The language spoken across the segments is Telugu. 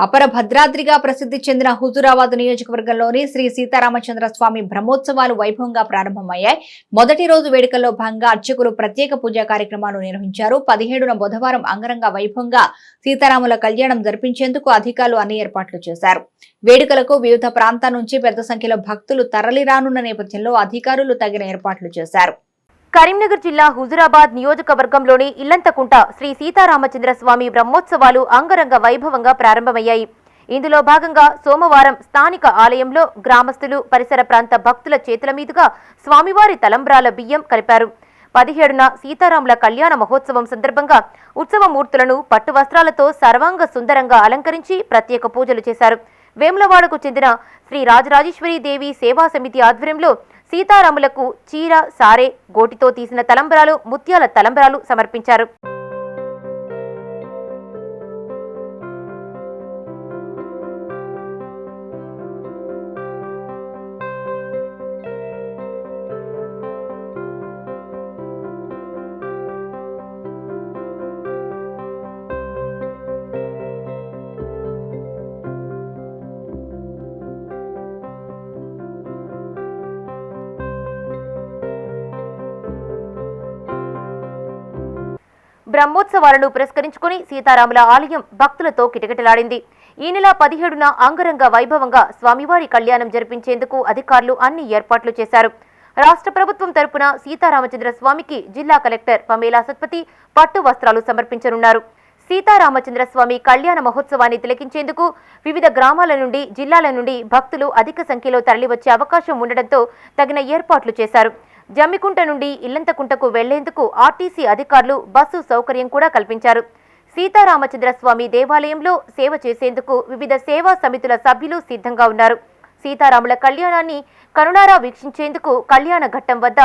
అపర భద్రాద్రిగా ప్రసిద్ధి చెందిన హుజూరాబాద్ నియోజకవర్గంలోని శ్రీ సీతారామచంద్ర స్వామి బ్రహ్మోత్సవాలు వైభవంగా ప్రారంభమయ్యాయి. మొదటి రోజు వేడుకల్లో భాగంగా అర్చకులు ప్రత్యేక పూజా కార్యక్రమాలు నిర్వహించారు. 17న బుధవారం అంగరంగ వైభవంగా సీతారాముల కళ్యాణం జరిపించేందుకు అధికారులు అన్ని ఏర్పాట్లు చేశారు. వేడుకలకు వివిధ ప్రాంతాల నుంచి పెద్ద సంఖ్యలో భక్తులు తరలిరానున్న నేపథ్యంలో అధికారులు తగిన ఏర్పాట్లు చేశారు. కరీంనగర్ జిల్లా హుజూరాబాద్ నియోజకవర్గంలోని ఇల్లంతకుంట శ్రీ సీతారామచంద్ర స్వామి బ్రహ్మోత్సవాలు అంగరంగ వైభవంగా ప్రారంభమయ్యాయి. ఇందులో భాగంగా సోమవారం స్థానిక ఆలయంలో గ్రామస్తులు, పరిసర ప్రాంత భక్తుల చేతుల మీదుగా స్వామివారి తలంబ్రాల బియ్యం కలిపారు. 17న సీతారాముల కళ్యాణ మహోత్సవం సందర్భంగా ఉత్సవమూర్తులను పట్టు వస్త్రాలతో సర్వాంగ సుందరంగా అలంకరించి ప్రత్యేక పూజలు చేశారు. వేములవాడకు చెందిన శ్రీ రాజరాజేశ్వరి దేవి సేవా సమితి ఆధ్వర్యంలో సీతారాములకు చీర, సారే, గోటితో తీసిన తలంబ్రాలు, ముత్యాల తలంబ్రాలు సమర్పించారు. బ్రహ్మోత్సవాలను పురస్కరించుకుని సీతారాముల ఆలయం భక్తులతో కిటకిటలాడింది. ఈ నెల 17న అంగరంగ వైభవంగా స్వామివారి కళ్యాణం జరిపించేందుకు అధికారులు అన్ని ఏర్పాట్లు చేశారు. రాష్ట్ర ప్రభుత్వం తరపున సీతారామచంద్ర స్వామికి జిల్లా కలెక్టర్ పమేలా సత్పతి పట్టు వస్త్రాలు సమర్పించనున్నారు. సీతారామచంద్ర స్వామి కళ్యాణ మహోత్సవాన్ని తిలకించేందుకు వివిధ గ్రామాల నుండి, జిల్లాల నుండి భక్తులు అధిక సంఖ్యలో తరలివచ్చే అవకాశం ఉండడంతో తగిన ఏర్పాట్లు చేశారు. జమ్మికుంట నుండి ఇల్లంతకుంటకు వెళ్లేందుకు ఆర్టీసీ అధికారులు బస్సు సౌకర్యం కూడా కల్పించారు. సీతారామచంద్ర స్వామి దేవాలయంలో సేవ చేసేందుకు వివిధ సేవా సమితుల సభ్యులు సిద్ధంగా ఉన్నారు. సీతారాముల కళ్యాణాన్ని కనులారా వీక్షించేందుకు కళ్యాణ ఘట్టం వద్ద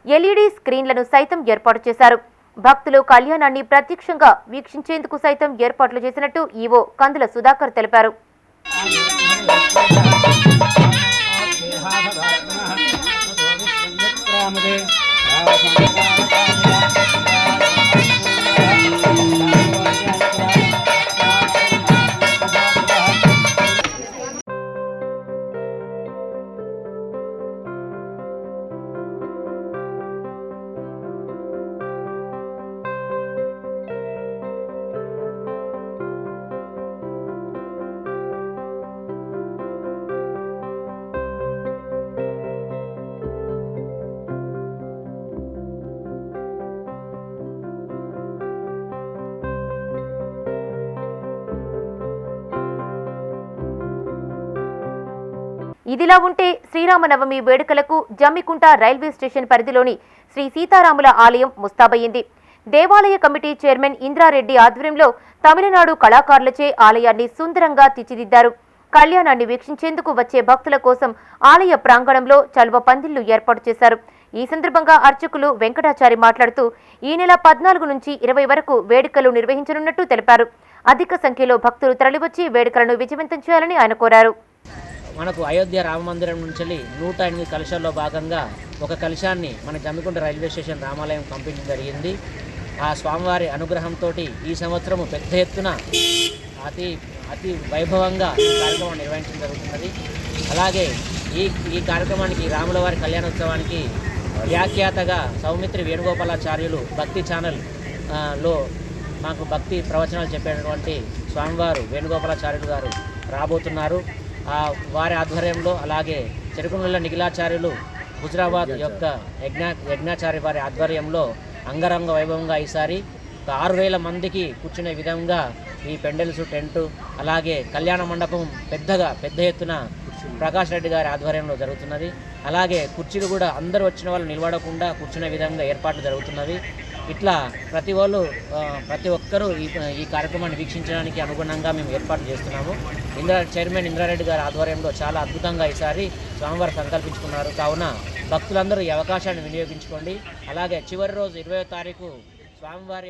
ఎల్ఈడీ స్క్రీన్లను సైతం ఏర్పాటు చేశారు. భక్తులు కళ్యాణాన్ని ప్రత్యక్షంగా వీక్షించేందుకు సైతం ఏర్పాట్లు చేసినట్టు ఈవో కందుల సుధాకర్ తెలిపారు. ఇదిలా ఉంటే శ్రీరామనవమి వేడుకలకు జమ్మికుంట రైల్వే స్టేషన్ పరిధిలోని శ్రీ సీతారాముల ఆలయం ముస్తాబయ్యింది. దేవాలయ కమిటీ చైర్మన్ ఇంద్రారెడ్డి ఆధ్వర్యంలో తమిళనాడు కళాకారులచే ఆలయాన్ని సుందరంగా తీర్చిదిద్దారు. కళ్యాణాన్ని వీక్షించేందుకు వచ్చే భక్తుల కోసం ఆలయ ప్రాంగణంలో చలువ పందిళ్లు ఏర్పాటు చేశారు. ఈ సందర్భంగా అర్చకులు వెంకటాచారి మాట్లాడుతూ ఈ నెల 14 నుంచి 20 వరకు వేడుకలు నిర్వహించనున్నట్టు తెలిపారు. అధిక సంఖ్యలో భక్తులు తరలివచ్చి వేడుకలను విజయవంతం చేయాలని ఆయన కోరారు. మనకు అయోధ్య రామ మందిరం నుంచి 108 కలశాల్లో భాగంగా ఒక కలశాన్ని మన జమ్మికుంట రైల్వే స్టేషన్ రామాలయం పంపించడం జరిగింది. ఆ స్వామివారి అనుగ్రహంతో ఈ సంవత్సరము పెద్ద ఎత్తున అతి వైభవంగా ఈ కార్యక్రమం నిర్వహించడం జరుగుతున్నది. అలాగే ఈ కార్యక్రమానికి రాముల వారి కళ్యాణోత్సవానికి వ్యాఖ్యాతగా సౌమిత్రి వేణుగోపాలాచార్యులు భక్తి ఛానల్ లో మాకు భక్తి ప్రవచనాలు చెప్పేటువంటి స్వామివారు వేణుగోపాలాచార్యులు గారు రాబోతున్నారు. వారి ఆధ్వర్యంలో, అలాగే చెరుకునుల నిఖిలాచార్యులు హుజూరాబాద్ యొక్క యజ్ఞాచార్య వారి ఆధ్వర్యంలో అంగరంగ వైభవంగా ఈసారి 6,000 మందికి కూర్చునే విధంగా ఈ పెండెల్స్, టెంటు, అలాగే కళ్యాణ మండపం పెద్ద ఎత్తున ప్రకాష్ రెడ్డి గారి ఆధ్వర్యంలో జరుగుతున్నది. అలాగే కుర్చీలు కూడా అందరూ వచ్చిన వాళ్ళు నిలబడకుండా కూర్చునే విధంగా ఏర్పాట్లు జరుగుతున్నవి. ఇట్లా ప్రతి ఒక్కరూ ఈ కార్యక్రమాన్ని వీక్షించడానికి అనుగుణంగా మేము ఏర్పాటు చేస్తున్నాము. చైర్మన్ ఇంద్రారెడ్డి గారి ఆధ్వర్యంలో చాలా అద్భుతంగా ఈసారి స్వామివారు సంకల్పించుకున్నారు. కావున భక్తులందరూ ఈ అవకాశాన్ని వినియోగించుకోండి. అలాగే చివరి రోజు 20వ తారీఖు స్వామివారి